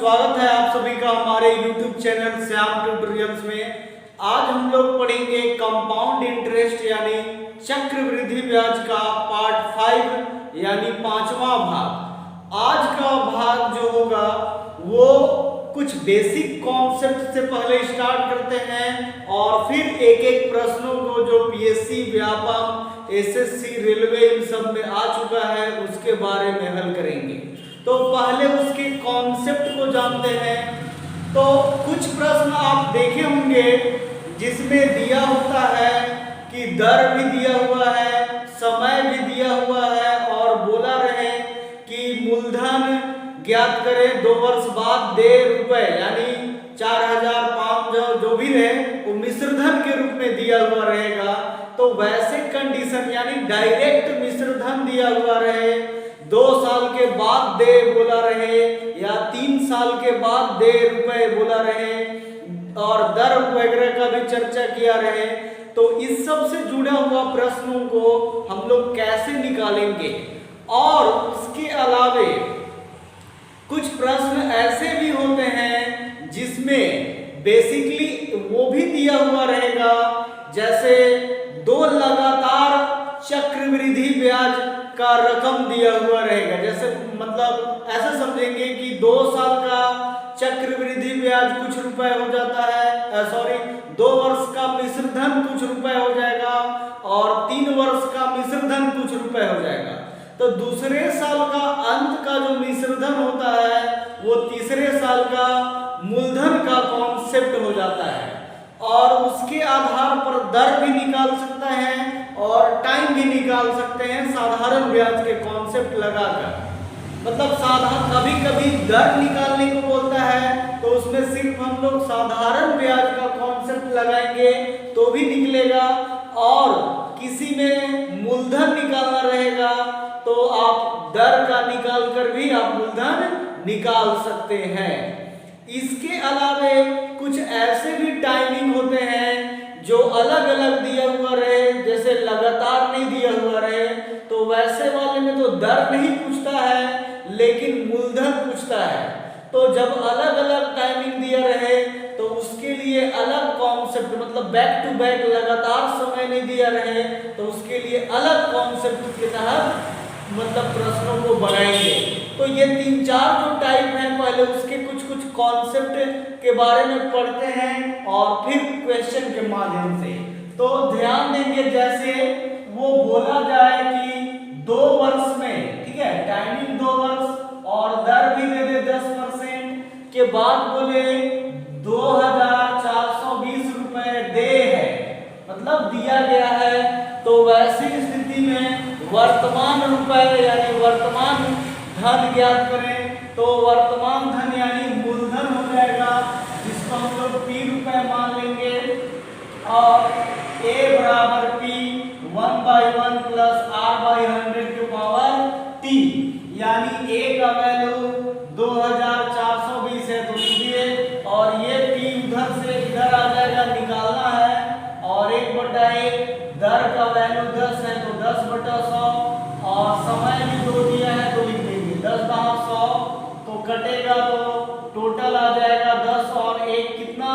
स्वागत है आप सभी का हमारे YouTube चैनल श्याम ट्यूटोरियल्स में। आज हम लोग पढ़ेंगे कंपाउंड इंटरेस्ट यानी चक्रवृद्धि ब्याज का पार्ट 5 यानी 5वां भाग। आज का भाग जो होगा वो कुछ बेसिक कॉन्सेप्ट से पहले स्टार्ट करते हैं और फिर एक एक प्रश्नों को जो पीएससी, व्यापम, एसएससी, रेलवे इन सब में आ चुका है उसके बारे में हल करेंगे। तो पहले उसके कॉन्सेप्ट को जानते हैं। तो कुछ प्रश्न आप देखे होंगे जिसमें दिया होता है कि दर भी दिया हुआ है, समय भी दिया हुआ है और बोला रहे कि मूलधन ज्ञात करें 2 वर्ष बाद दे रुपए यानी 4000, 500 जो भी रहे वो मिश्रधन के रूप में दिया हुआ रहेगा। तो वैसे कंडीशन यानी डायरेक्ट मिश्रधन दिया हुआ रहे, 2 साल के बाद दे बोला रहे या 3 साल के बाद दे रुपए बोला रहे और दर वगैरह का भी चर्चा किया रहे, तो इस सब से जुड़ा हुआ प्रश्नों को हम लोग कैसे निकालेंगे। और उसके अलावे कुछ प्रश्न ऐसे भी होते हैं जिसमें बेसिकली वो भी दिया हुआ रहेगा, जैसे 2 लगातार चक्रवृद्धि ब्याज का रकम दिया हुआ रहेगा। जैसे मतलब ऐसे समझेंगे कि 2 साल का चक्रवृद्धि ब्याज कुछ रुपए हो जाता है, 2 वर्ष का मिश्रधन कुछ रुपए हो जाएगा और 3 वर्ष का मिश्रधन कुछ रुपए हो जाएगा। तो दूसरे साल का अंत का जो मिश्रधन होता है वो तीसरे साल का मूलधन का कॉन्सेप्ट हो जाता है और उसके आधार पर दर भी निकाल सकता है और टाइम भी निकाल सकते हैं साधारण ब्याज के कॉन्सेप्ट लगाकर। मतलब साधारण कभी कभी दर निकालने को बोलता है तो उसमें सिर्फ हम लोग साधारण ब्याज का कॉन्सेप्ट लगाएंगे तो भी निकलेगा, और किसी में मूलधन निकालना रहेगा तो आप दर का निकाल कर भी आप मूलधन निकाल सकते हैं। इसके अलावे कुछ ऐसे भी टाइमिंग होते हैं जो अलग अलग दिया हुआ रहे, जैसे लगातार नहीं दिया हुआ रहे तो वैसे वाले में तो दर नहीं पूछता है लेकिन मूलधन पूछता है। तो जब अलग अलग टाइमिंग दिया रहे तो उसके लिए अलग कॉन्सेप्ट, मतलब बैक टू बैक लगातार समय नहीं दिया रहे तो उसके लिए अलग कॉन्सेप्ट के तहत मतलब प्रश्नों को बनाएंगे। तो ये 3-4 जो टाइप हैं पहले उसके कुछ कुछ कॉन्सेप्ट के बारे में पढ़ते हैं और फिर क्वेश्चन के माध्यम से। तो ध्यान देंगे जैसे वो बोला जाए कि 2 वर्ष में, ठीक है, टाइमिंग 2 वर्ष और दर भी दे दे 10% के बाद बोले 2420 रुपए दे है, मतलब दिया गया है। तो वैसी स्थिति में वर्तमान रुपए यानी वर्तमान धन ज्ञात करें तो वर्तमान धन यानी मूलधन हो जाएगा जिसको हम लोग P रुपए मान लेंगे और A बराबर P 1/1 प्लस R/100 की पावर T, यानी A का वैल्यू 2420 है तो लीजिए और ये P उधर से इधर आ जाएगा, निकालना है और 1/1 दर का वैल्यू 10 है तो 10/100 और समय भी 2 दिया है तो लिख देंगे 10/100 तो कटेगा तो टोटल आ जाएगा 10 और 1 कितना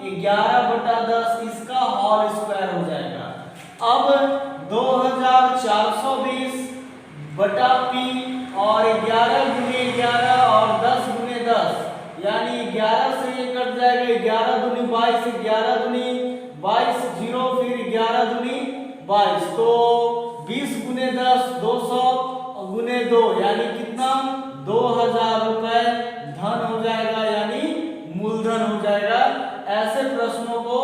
11/10, इसका होल स्क्वायर हो जाएगा। अब 2420 बटा P और 11 गुने 11 और 10 गुने 10 यानी 11 से ये कट जाएगा, 11 दूनी 22, 11 दूनी 22 0 फिर 11 दूनी 22 तो 20 गुने 10 200 गुने 2 यानी कितना 2000 रुपए धन हो जाएगा यानी मूलधन हो जाएगा। ऐसे प्रश्नों को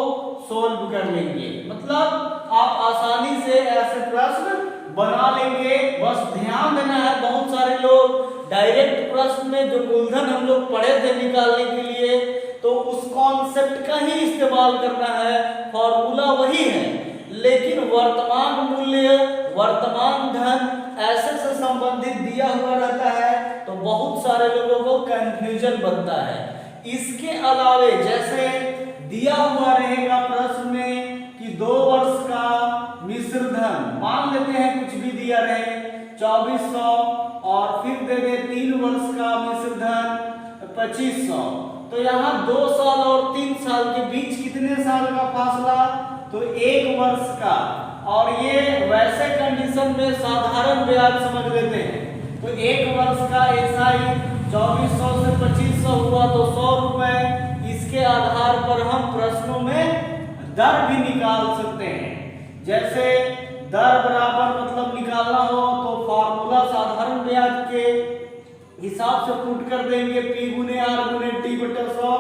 सोल्व कर लेंगे, मतलब आप आसानी से ऐसे प्रश्न बना लेंगे। बस ध्यान देना है, बहुत सारे लोग डायरेक्ट प्रश्न में जो मूलधन हम लोग पढ़े थे निकालने के लिए तो उस कॉन्सेप्ट का ही इस्तेमाल करना है, फॉर्मूला वही है लेकिन वर्तमान मूल्य, वर्तमान धन ऐसे से संबंधित दिया हुआ रहता है तो बहुत सारे लोगों को कंफ्यूजन बनता है। इसके अलावे जैसे दिया हुआ रहेगा प्रश्न में कि 2 वर्ष का मिश्रधन मान लेते हैं, कुछ भी दिया रहे 2400 और फिर दे दे 3 वर्ष का मिश्रधन 2500। तो यहाँ 2 साल और 3 साल के बीच कितने साल का फासला, तो 1 वर्ष का। और ये वैसे कंडीशन में साधारण ब्याज समझ लेते हैं। तो 1 वर्ष का एसआई 2400 से 2500 हुआ तो 100 रुपए। इसके आधार पर हम प्रश्नों में दर भी निकाल सकते हैं। जैसे दर बराबर मतलब निकालना हो तो फॉर्मूला साधारण ब्याज के हिसाब से पुट कर देंगे, P गुने R गुने T बटा 100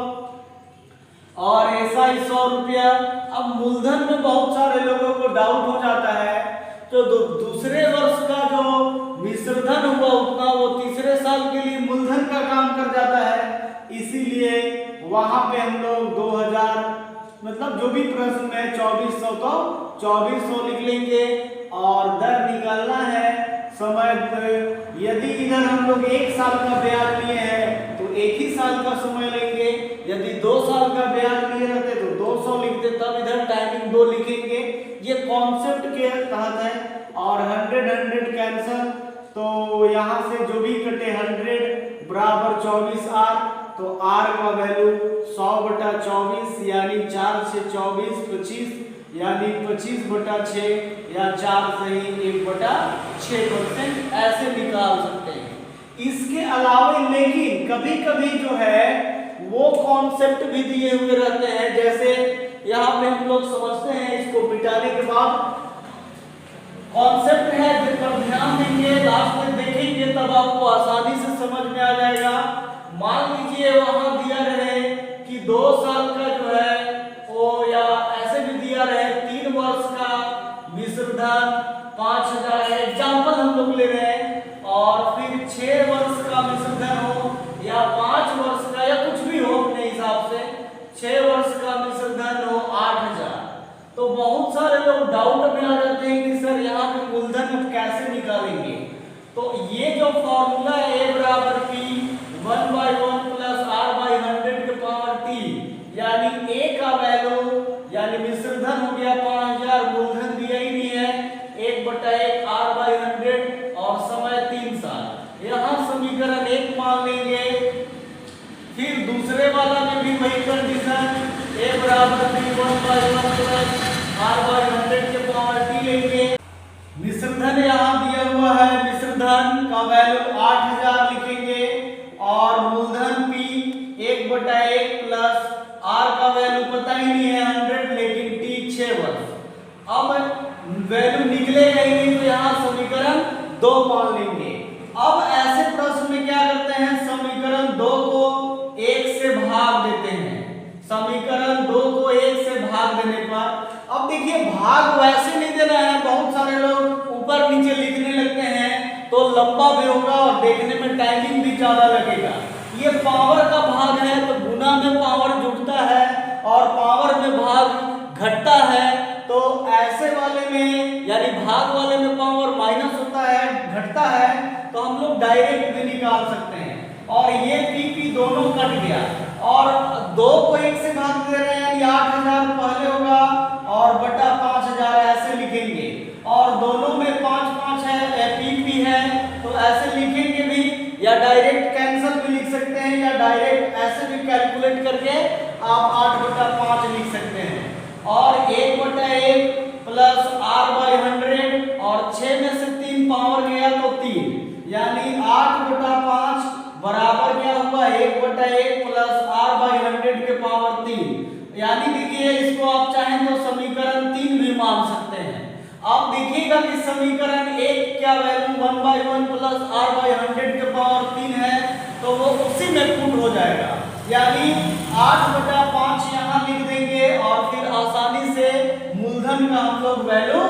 और ऐसा ही 100 रुपया। अब मूलधन में बहुत सारे लोगों को डाउट हो जाता है, तो दूसरे वर्ष का जो मिश्रधन हुआ उतना वो तीसरे साल के लिए मूलधन का काम कर जाता है। इसीलिए वहां पे हम लोग 2000 मतलब जो भी प्रश्न में 2400 तो 2400 लिख लेंगे। और दर निकालना है समय पर। यदि इधर हम लोग 1 साल का ब्याज लिए हैं तो 1 ही साल का समय लेंगे। यदि 2 साल का ब्याज लिए रहते तो 200 लिखते, तब इधर टाइमिंग 2 लिखेंगे। ये कॉन्सेप्ट के तहत है। और 100 कैंसल, तो यहाँ से जो भी कटे 100 बराबर 24R, तो R का वैल्यू 100 बटा 24 यानी 4 से 24 25 यानी 25 बटा 6 या 4 से ही 1 बटा 6% ऐसे निकाल सकते हैं। इसके अलावा लेकिन कभी कभी जो है वो कॉन्सेप्ट भी दिए हुए रहते हैं। जैसे यहाँ पे हम लोग समझते हैं, इसको मिटाने के बाद कॉन्सेप्ट है जिस पर ध्यान देंगे, लास्ट में देखेंगे तब आपको आसानी से समझ में आ जाएगा। मान लीजिए वहां दिया रहे कि 2 साल का जो है वो, या ऐसे भी दिया रहे 3 वर्ष का मिश्रधन 5000 है, एग्जाम्पल हम लोग ले रहे हैं। और फिर 6 वर्ष का मिश्रधन हो या 5 वर्ष का या कुछ भी हो अपने हिसाब से, 6 वर्ष का मिश्रधन हो 8000। तो बहुत सारे लोग डाउट में आ जाते हैं कि सर यहाँ पे मूलधन कैसे निकालेंगे। तो ये जो फॉर्मूला है A बराबर P 1/1 प्लस R/100 के पावर T, यानी A का वैल्यू यानी मिश्रधन हो गया 5000, मूलधन दिया ही नहीं है, 1/1 R/100 और समय 3 साल। यहाँ समीकरण 1 मान लेंगे। फिर दूसरे वाला में भी वही कंडीशन, A बराबर P 1/1 प्लस R/100 के पावर T लेंगे। मिश्रधन यहाँ दिया हुआ है, मिश्रधन का वैल्यू 8000 लिखेंगे और मूलधन P 1/1 प्लस R का वैल्यू पता ही नहीं है 100, लेकिन T 6 वर्ष। अब वैल्यू निकलेगा ही नहीं तो यहाँ समीकरण 2 मान लेंगे। अब ऐसे प्रश्न में क्या करते हैं, समीकरण 2 को 1 से भाग देते हैं। समीकरण 2 को 1 से भाग देने पर, अब देखिए भाग वैसे नहीं देना है, बहुत सारे लोग ऊपर नीचे लिखने लगते हैं तो लंबा भी होगा और देखने में टाइमिंग भी ज्यादा लगेगा। ये पावर का भाग है तो गुना में पावर जुड़ता है और पावर में भाग घटता है। तो ऐसे वाले में यानी भाग वाले में पावर माइनस होता है, घटता है, तो हम लोग डायरेक्ट भी निकाल सकते हैं। और ये P दोनों कट गया और 2 को 1 से भाग दे रहे हैं यानी 8000 पहले होगा और बटा 5000 ऐसे लिखेंगे। और दोनों में 5 है, PP है, तो ऐसे लिखेंगे भी, या डायरेक्ट कैंसिल भी लिख सकते हैं, या डायरेक्ट ऐसे भी कैलकुलेट करके आप 8/5 लिख सकते हैं। और 1/1 प्लस R/100 और 6 में से 3 पावर गया तो 3, यानी 8/5 बराबर क्या हुआ 1/1 प्लस R/100 के पावर 3। यानी देखिए इसको आप चाहें तो समीकरण 3 भी मान सकते हैं। आप देखिएगा कि समीकरण 1 क्या वैल्यू 1/1 प्लस R/100 के पावर 3 है, तो वो उसी में पुट हो जाएगा। यानी 8/5 यहाँ लिख देंगे और फिर आसानी से मूलधन का हम लोग वैल्यू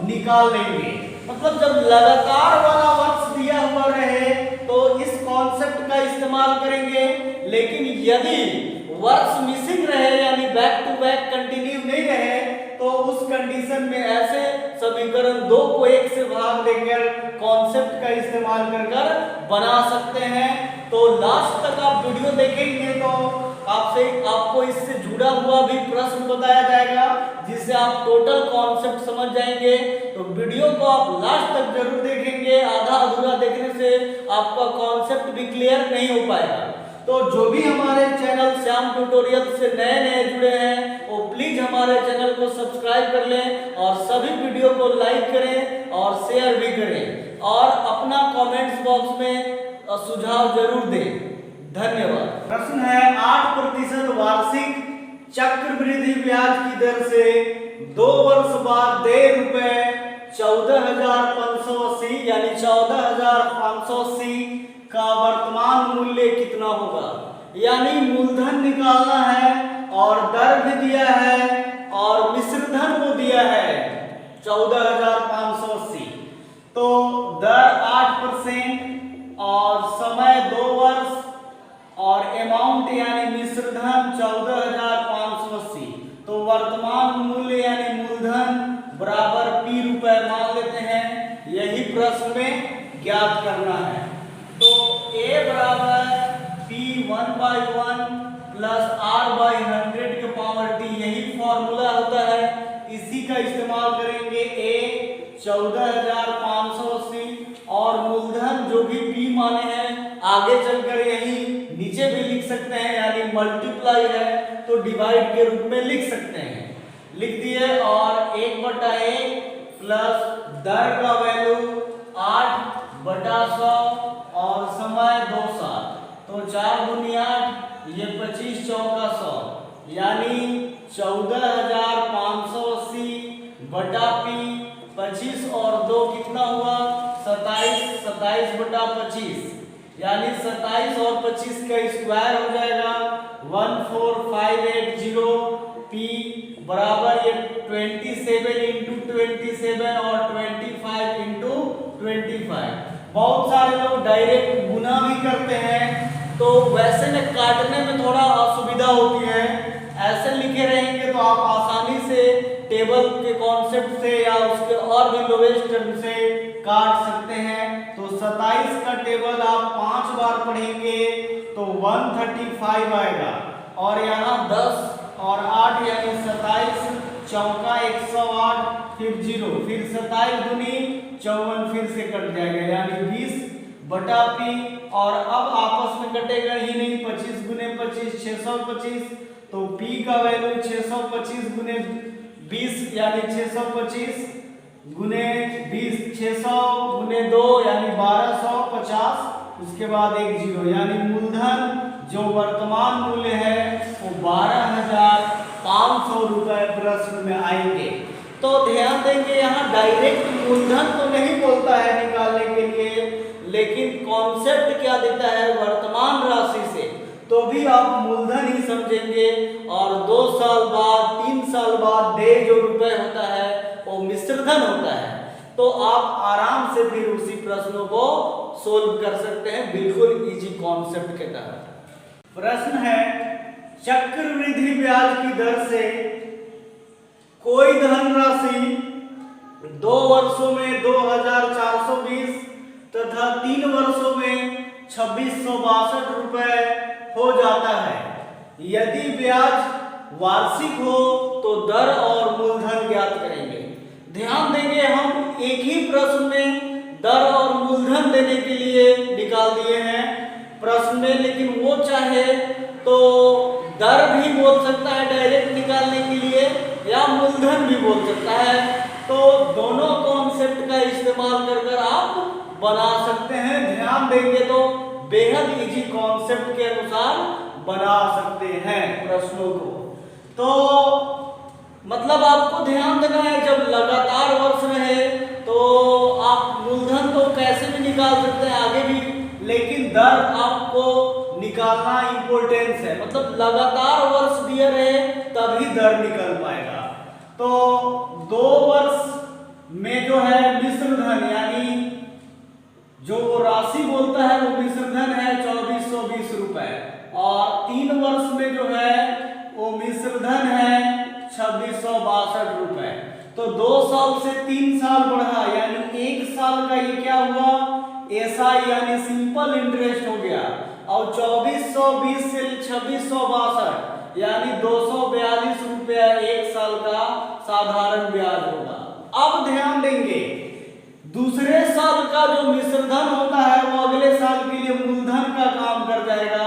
निकाल लेंगे। मतलब जब लगातार वाला वर्ष दिया हुआ रहे तो इस कॉन्सेप्ट का इस्तेमाल करेंगे, लेकिन यदि वर्ष मिसिंग रहे यानी बैक टू बैक कंटिन्यू नहीं रहे तो उस कंडीशन में ऐसे समीकरण 2 को 1 से भाग देकर कॉन्सेप्ट का इस्तेमाल कर बना सकते हैं। तो लास्ट तक आप वीडियो देखेंगे तो आपको इससे जुड़ा हुआ भी प्रश्न बताया जाएगा, जिससे आप टोटल कॉन्सेप्ट समझ जाएंगे। तो वीडियो को आप लास्ट तक जरूर देखेंगे, आधा अधूरा देखने से आपका कॉन्सेप्ट भी क्लियर नहीं हो पाएगा। तो जो भी हमारे चैनल श्याम ट्यूटोरियल से नए नए जुड़े हैं वो प्लीज हमारे चैनल को सब्सक्राइब कर लें और सभी वीडियो को लाइक करें और शेयर भी करें और अपना कमेंट्स बॉक्स में सुझाव जरूर दें। धन्यवाद। प्रश्न है 8% वार्षिक चक्रवृद्धि ब्याज की दर से 2 वर्ष बाद देय रुपए 14,580 यानी 14,580 का वर्तमान मूल्य कितना होगा। यानी मूलधन निकालना है और दर भी दिया है और मिश्रधन को दिया है 14,580। तो दर 8% और समय 2 वर्ष और अमाउंट यानी मिश्रधन 14,580। तो वर्तमान मूल्य यानी मूलधन बराबर P रुपए मान लेते हैं। यही प्रश्न में ज्ञात करना है। तो A बराबर P 1/1 प्लस R/100 के पावर T यही फॉर्मूला होता है। इसी का इस्तेमाल करेंगे। A 14,580 और मूलधन जो भी P माने हैं आगे चलकर यही नीचे भी लिख सकते हैं यानी मल्टीप्लाई है तो डिवाइड के रूप में लिख सकते हैं। लिख दिए और 1/1 प्लस दर का वैल्यू 8/100 और समय 2 साल। तो 4 × 8 ये 25 चौका 100 यानी 14,580 बटा P 25 और 2 कितना हुआ 27। 27/25 यानी 27 और 25 का स्क्वायर हो जाएगा 14580। P बराबर ये 27 × 27 और 25 × 25। बहुत सारे लोग डायरेक्ट गुना भी करते हैं तो वैसे में काटने में थोड़ा असुविधा होती है। ऐसे लिखे रहेंगे तो आप आसानी से टेबल के कॉन्सेप्ट से या उसके और भी लोएस्ट टर्म से काट सकते हैं। तो 27 का टेबल आप 5 बार पढ़ेंगे तो 135 आएगा और यहाँ 10 और 8 यानी 27 चौका 108 फिर 0 फिर 27 दूनी 54 फिर से कट जाएगा यानी 20/P और अब आपस में कटेगा ही नहीं। 25 × 25 625 तो P का वैल्यू 625 × 20 यानी 625 गुने 20 600 गुने 2 यानी 1250 उसके बाद एक 0 यानी मूलधन जो वर्तमान मूल्य है वो 12,500 रुपए प्रश्न में आएंगे। तो ध्यान देंगे यहाँ डायरेक्ट मूलधन तो नहीं बोलता है निकालने के लिए लेकिन कॉन्सेप्ट क्या देता है वर्तमान राशि से तो भी आप मूलधन ही समझेंगे और 2 साल बाद 3 साल बाद देय जो रुपए होता है वो मिश्रधन होता है। तो आप आराम से फिर उसी प्रश्नों को सोल्व कर सकते हैं बिल्कुल इजी कॉन्सेप्ट के तहत। प्रश्न है चक्रवृद्धि ब्याज की दर से कोई धनराशि 2 वर्षों में 2,420 तथा 3 वर्षों में 2,662 रुपए हो जाता है। यदि ब्याज वार्षिक हो तो दर और मूलधन ज्ञात करेंगे। ध्यान देंगे हम एक ही प्रश्न में दर और मूलधन देने के लिए निकाल दिए हैं प्रश्न में, लेकिन वो चाहे तो दर भी बोल सकता है डायरेक्ट निकालने के लिए या मूलधन भी बोल सकता है। तो दोनों कॉन्सेप्ट का इस्तेमाल कर आप बना सकते हैं। ध्यान देंगे तो बेहद इजी कॉन्सेप्ट के अनुसार बना सकते हैं प्रश्नों को। तो मतलब आपको ध्यान देना है जब लगातार वर्ष रहे तो आप मूलधन तो कैसे भी निकाल सकते हैं आगे भी, लेकिन दर आपको निकालना इंपॉर्टेंस है। मतलब लगातार वर्ष दिए रहे तभी दर निकल पाएगा। तो 2 वर्ष में जो है मिश्रधन यानी जो राशि बोलता है वो मिश्रधन है 2,420 रुपए और 3 वर्ष में जो है वो मिश्रधन है 2,662 रुपए। तो 2 साल से 3 साल बढ़ा यानी 1 साल का ये क्या हुआ एसआई यानी सिंपल इंटरेस्ट हो गया और 2,420 से 2,662 यानी 242 रुपया 1 साल का साधारण ब्याज होगा। अब ध्यान देंगे दूसरे साल का जो मिश्रधन होता है वो अगले साल के लिए मूलधन का काम कर जाएगा।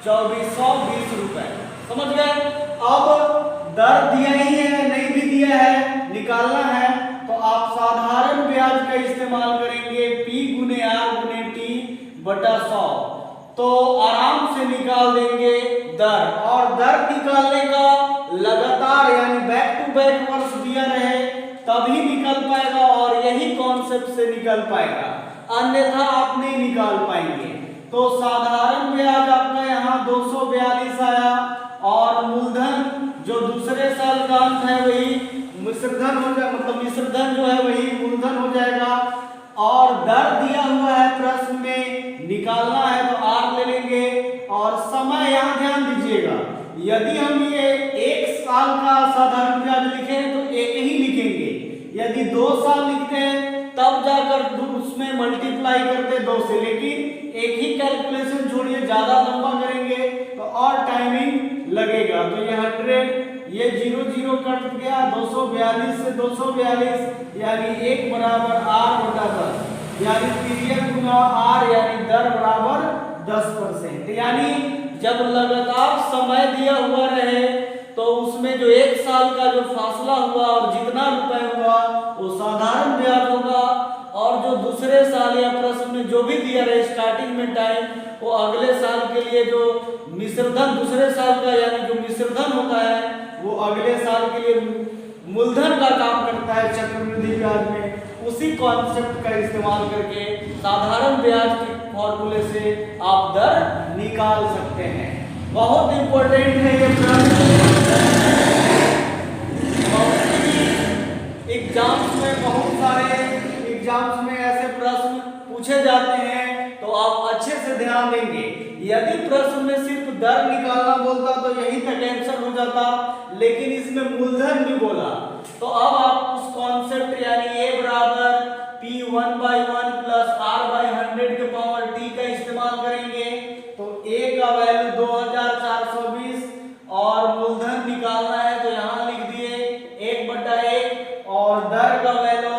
2420 रुपए। समझ गए? अब दर दिया ही है, नहीं भी दिया है, निकालना है तो आप साधारण ब्याज का इस्तेमाल करेंगे, P गुने R गुने T बटा 100। तो आराम से निकाल देंगे दर, और दर निकालने का लगातार यानी बैक टू बैक वर्ष दिया रहे तभी निकल पाएगा, और यही कॉन्सेप्ट से निकल पाएगा, अन्यथा आप नहीं निकाल पाएंगे। तो साधारण ब्याज आपका यहाँ 242 आया, और मूलधन जो दूसरे साल का अंत है वही मिश्रधन हो जाएगा, मतलब मिश्रधन जो है वही मूलधन हो जाएगा। और दर दिया हुआ है प्रश्न में, निकालना है तो R ले लेंगे। और समय यहाँ ध्यान दीजिएगा, यदि हम ये 1 साल का साधारण ब्याज लिखे तो एक ही लिखेंगे, यदि 2 साल लिखते हैं तब जाकर उसमें मल्टीप्लाई करते 2 से, लेकिन एक ही कैलकुलेशन छोड़िए, ज्यादा लंबा करेंगे तो और टाइमिंग लगेगा। तो ये 100, ये 0 0 कट गया, 242 से 242 यानी 1 बराबर R बटा 10, यानी पीरियड गुना R यानी दर बराबर 10%। यानी जब लगातार समय दिया हुआ रहे तो उसमें जो 1 साल का जो फासला हुआ और जितना रुपए हुआ वो साधारण ब्याज होगा, और जो दूसरे साल या प्रश्न में जो भी दिया रहे स्टार्टिंग में टाइम, वो अगले साल के लिए जो मिश्रधन दूसरे साल का यानी जो मिश्रधन होता है वो अगले साल के लिए मूलधन का काम करता है चक्रवृद्धि ब्याज में। उसी कॉन्सेप्ट का इस्तेमाल करके साधारण ब्याज के फॉर्मूले से आप दर निकाल सकते हैं। बहुत इंपॉर्टेंट है ये प्रश्न, एग्जाम्स में बहुत सारे एग्जाम्स में ऐसे प्रश्न पूछे जाते हैं, तो आप अच्छे से ध्यान देंगे। यदि प्रश्न में सिर्फ दर निकालना बोलता तो यही तक आंसर हो जाता, लेकिन इसमें मूलधन भी बोला, तो अब आप उस कॉन्सेप्ट यानी A बराबर P1/1 प्लस R/100 के पावर T का इस्तेमाल करेंगे। तो A का वैल्यू 2420 और मूलधन निकालना है तो यहाँ लिख दिए 1/1, और दर का वैल्यू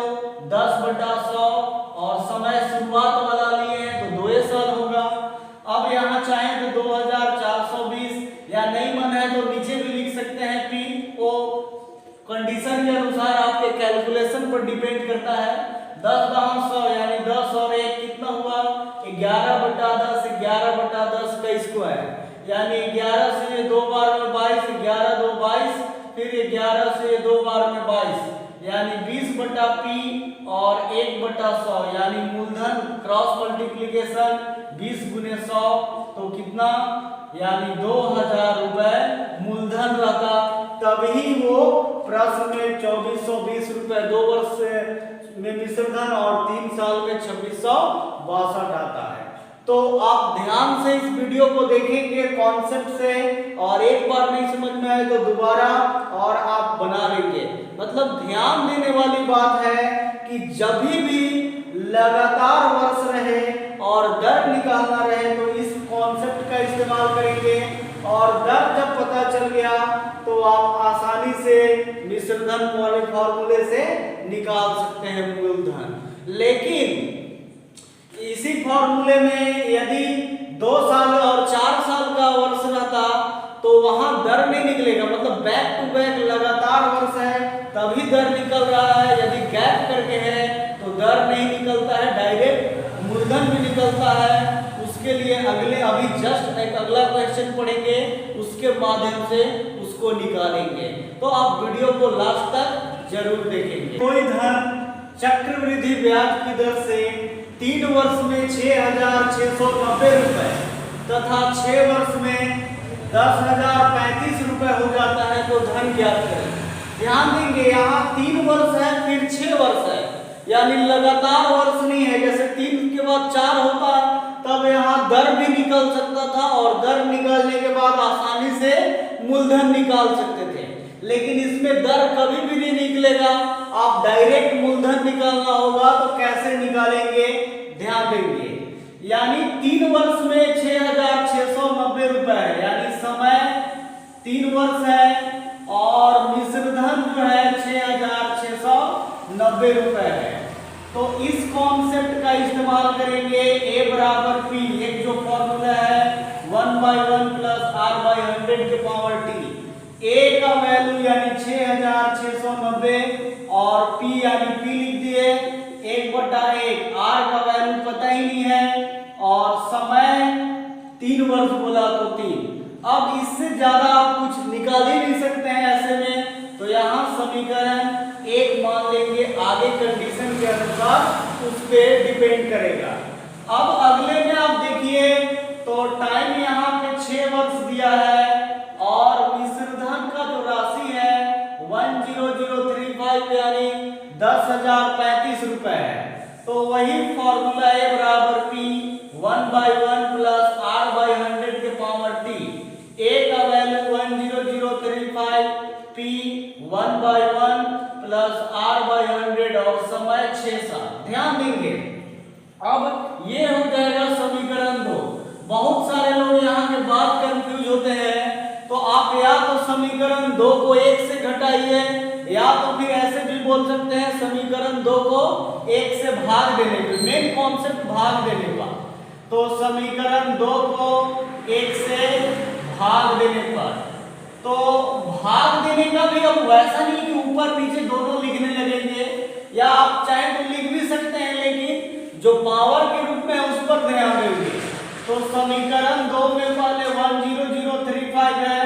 10/100, और समय शुरुआत वाला लिए हैं तो 2 साल होगा। अब यहाँ चाहें तो 2420, या नहीं मन है तो नीचे भी लिख सकते हैं P। ओ कंडीशन के अनुसार आपके कैलकुलेशन पर डिपेंड करता है। 10×100 यानी 10 और 1 कितना हुआ, 11/10, 11/10 का स्क्वायर, यानी 11 से 2 बार में 22, 11 2 22, फिर 11 से 2 बार में 22, यानी 20/P और 1/100, यानी मूलधन क्रॉस मल्टीप्लिकेशन 20 गुने 100 तो कितना, यानी 2000 रुपए मूलधन रहता, तभी वो प्रश्न में 2420 रुपए 2 वर्ष में मिश्रधन और 3 साल में 2662 आता है। तो आप ध्यान से इस वीडियो को देखेंगे कॉन्सेप्ट से, और एक बार नहीं समझ में आए तो दोबारा और आप बना लेंगे। मतलब ध्यान देने वाली बात है कि जब भी लगातार वर्ष रहे और दर निकालना रहे तो इस कॉन्सेप्ट का इस्तेमाल करेंगे, और दर जब पता चल गया तो आप आसानी से मिश्रधन वाले फॉर्मूले से निकाल सकते हैं मूलधन। लेकिन इसी फॉर्मूले में यदि 2 साल और 4 साल का वर्ष रहता तो वहां दर नहीं निकलेगा, मतलब बैक टू बैक लगातार वर्ष है तभी दर निकल रहा है, यदि गैप करके है तो दर नहीं निकलता है, डायरेक्ट मूलधन भी निकलता है। उसके लिए अभी जस्ट एक अगला क्वेश्चन पढ़ेंगे, उसके माध्यम से उसको निकालेंगे। तो आप वीडियो को लास्ट तक जरूर देखेंगे। कोई धन चक्रवृद्धि ब्याज की दर से 3 वर्ष में 6690 रुपए तथा 6 वर्ष में 10,035 रुपए हो जाता है तो धन ज्ञात करें। ध्यान देंगे यहाँ 3 वर्ष है फिर 6 वर्ष है, यानी लगातार वर्ष नहीं है। जैसे 3 के बाद 4 होता तब यहाँ दर भी निकल सकता था, और दर निकालने के बाद आसानी से मूलधन निकाल सकते थे, लेकिन इसमें दर कभी भी नहीं निकलेगा, आप डायरेक्ट मूलधन निकालना होगा। तो कैसे निकालेंगे ध्यान देंगे, यानी 3 वर्ष में 6690 रुपए है, यानी समय 3 वर्ष है और मिश्रधन जो है 6690 रुपए है। तो इस कॉन्सेप्ट का इस्तेमाल करेंगे, A बराबर P, एक जो फॉर्मूला है 1 1/1 प्लस r/100 के पावर t। a का वैल्यू यानी 6690 और p यानी p लिख दिए 1/1। r का वैल्यू पता ही नहीं है और समय 3 वर्ष बोला तो 3। अब इससे ज्यादा आप कुछ निकाल ही नहीं सकते हैं ऐसे में, तो यहाँ समीकरण 1 मान लेंगे, आगे कंडीशन के अनुसार उस पे डिपेंड करेगा। अब अगले में आप देखिए तो टाइम यहाँ पे 6 वर्ष दिया है और विसर्धन का जो राशि है 10035 यानी 10,035 रुपए है। तो वही फॉर्मूला है बराबर p 1/1 प्लस r/100 के पावर t। a का वैल्यू 10035, p 1/1 प्लस r/100 और समय 6 साल। ध्यान देंगे अब ये हो जाएगा समीकरण 2। बहुत सारे लोग यहाँ के बाद कंफ्यूज होते हैं, तो आप या तो समीकरण 2 को 1 से घटाइए या तो फिर ऐसे भी बोल सकते हैं समीकरण 2 को 1 से भाग देने पे। मेन कॉन्सेप्ट भाग देने का, तो समीकरण 2 को 1 से भाग देने पर, तो भाग देने का भी अब वैसा नहीं कि ऊपर नीचे दोनों लिखने लगेंगे, या आप चाहे तो लिख भी सकते हैं लेकिन जो पावर के रूप में उस पर ध्यान देंगे। तो समीकरण 2 में पहले 10035 है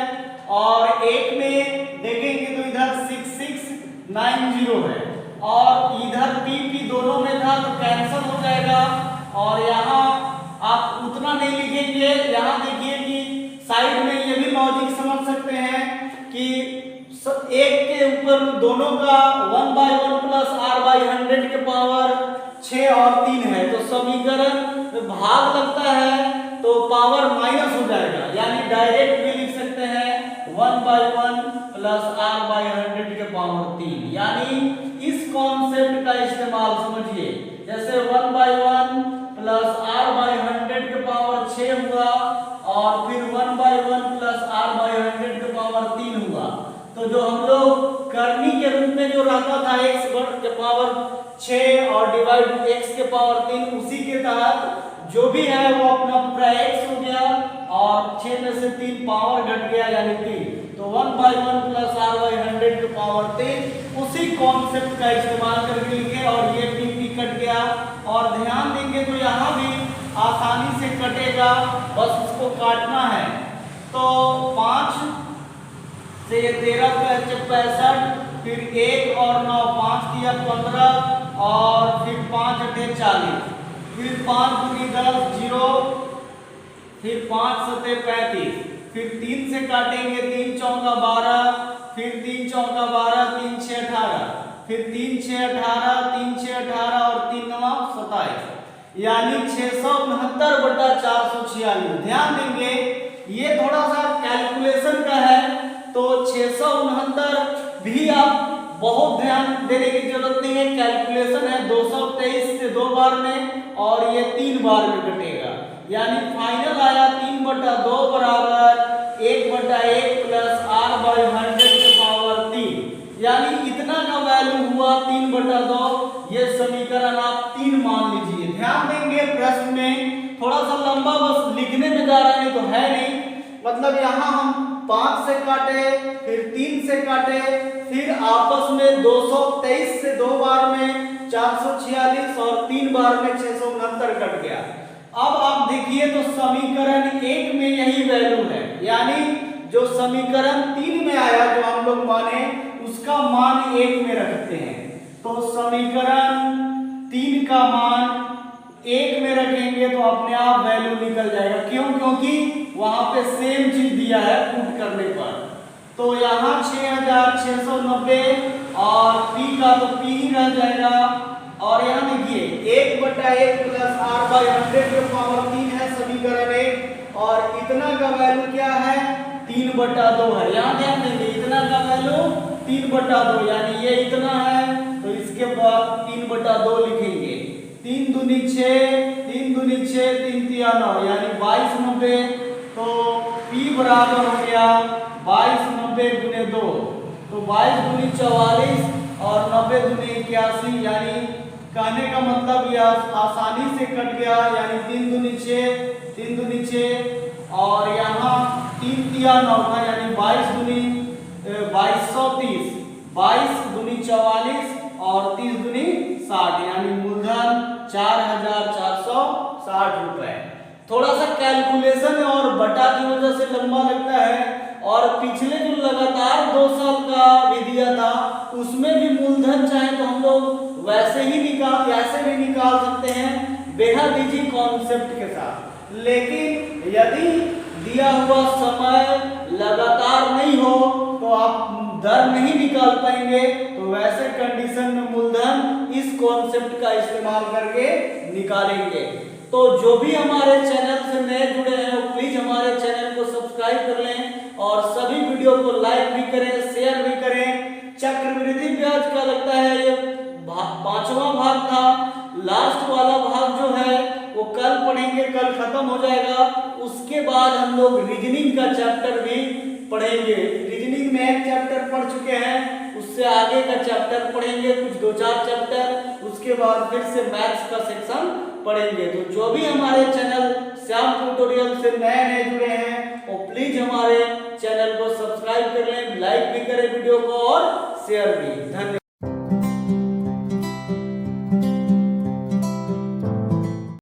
और 1 में देखेंगे तो इधर 6690 है और इधर p दोनों में था तो कैंसिल हो जाएगा और यहाँ आप उतना नहीं लिखेंगे। यहाँ देखिए कि साइड में ये भी लॉजिक समझ सकते हैं कि एक के ऊपर दोनों का 1/1 प्लस r/100 के पावर 6 और 3 है, तो समीकरण भाग लगता है तो पावर माइनस हो जाएगा, यानी डायरेक्ट भी लिख सकते हैं 1/1 प्लस r/100 के पावर 3। यानी इस कॉन्सेप्ट का इस्तेमाल समझिए, जैसे 1/1 प्लस r/100 के पावर 6 हुआ और फिर 1/1 प्लस r/100 के पावर 3 हुआ। तो जो हम लोग करनी के रूप में जो रहता था x के पावर 6 और डिवाइड x के पावर 3, उसी के तहत जो भी है वो अपना पूरा x हो गया और 6 में से 3 पावर घट गया यानी 3, तो 1/1 प्लस r/100 के पावर 3 उसी कॉन्सेप्ट का इस्तेमाल करके लिखे और ये p कट गया। और ध्यान देंगे तो यहाँ भी आसानी से कटेगा, बस उसको काटना है। तो 5 से 13 65, फिर 1 और 9 5 दिया 15 और फिर 5 8 40, फिर 5 दूनी 10 0, फिर 5 7 35, फिर 3 से काटेंगे 3 चौका 12, फिर 3 चौका 12, 3 6 18, फिर 3 6 18, 3 6 18 और 3 9 27, यानी 669/446। ध्यान देंगे ये थोड़ा सा कैलकुलेशन का है, तो 669 भी आप बहुत ध्यान देने की जरूरत नहीं है, कैलकुलेशन है 223 से 2 बार में और ये 3 बार में कटेगा, यानी फाइनल आया 3/2 बराबर 1/1 प्लस r/100 के पावर 3, यानी इतना का वैल्यू हुआ 3/2। ये समीकरण आप 3 मान लीजिए। ध्यान देंगे प्रश्न में थोड़ा सा लंबा बस लिखने में जा रहे हैं तो है नहीं, मतलब यहाँ हम 5 से काटे, फिर 3 से काटे, फिर आपस में 223 से 2 बार में 446 और 3 बार में 669 कट गया। अब आप देखिए तो समीकरण 1 में यही वैल्यू है, यानी जो समीकरण 3 में आया जो हम लोग माने उसका मान 1 में रखते हैं, तो समीकरण 3 का मान 1 में रखेंगे तो अपने आप वैल्यू निकल जाएगा। क्यों? क्योंकि वहां पे सेम चीज दिया है पुट करने पर। तो यहाँ 6690 और p का तो p ही रह जाएगा और यहाँ देखिए 1/1 प्लस r/100 के पावर 3 है समीकरण 1 और इतना का वैल्यू क्या है 3/2 है। यहाँ ध्यान देंगे इतना का वैल्यू 3/2, यानी ये इतना है तो इसके बाद 3/2 लिखेंगे। 3 दूनी 6, 3 दूनी 6, 3 तिया 9, यानी 2290। तो p बराबर हो गया 2290 गुने 2, तो 22 दूनी 44 और 90 दूनी 81, यानी कहने का मतलब यह आसानी से कट गया, यानी 3 दूनी 6, 3 दूनी 6 और यहाँ 3 तिया 9 था यानी 22 दूनी 2230, 22 दूनी 44 और 30 दूनी 60 यानी मूलधन 4460 रुपए। थोड़ा सा कैलकुलेशन और बटा की वजह से लंबा लगता है, और पिछले जो लगातार 2 साल का विधिया था उसमें भी मूलधन चाहे तो हम लोग वैसे भी निकाल सकते हैं बेहद इजी कॉन्सेप्ट के साथ। लेकिन यदि दिया हुआ समय लगातार नहीं हो तो आप दर नहीं निकाल पाएंगे, तो वैसे कंडीशन में मूलधन इस कॉन्सेप्ट का इस्तेमाल करके निकालेंगे। तो जो भी हमारे चैनल से नए जुड़े हैं वो प्लीज हमारे चैनल को सब्सक्राइब कर लें और सभी वीडियो को लाइक भी करें, शेयर भी करें। चक्रवृद्धि ब्याज का लगता है ये 5वां भाग था। लास्ट वाला भाग जो है वो कल पढ़ेंगे, कल खत्म हो जाएगा। उसके बाद हम लोग रीजनिंग का चैप्टर भी पढ़ेंगे। रीजनिंग में एक चैप्टर पढ़ चुके हैं, उससे आगे का चैप्टर पढ़ेंगे, कुछ 2-4 चैप्टर। उसके बाद फिर से मैथ्स का सेक्शन पढ़ेंगे। तो जो भी हमारे चैनल श्याम ट्यूटोरियल से नए जुड़े हैं वो प्लीज हमारे चैनल को सब्सक्राइब कर लें, लाइक भी करें वीडियो को और शेयर भी। धन्यवाद।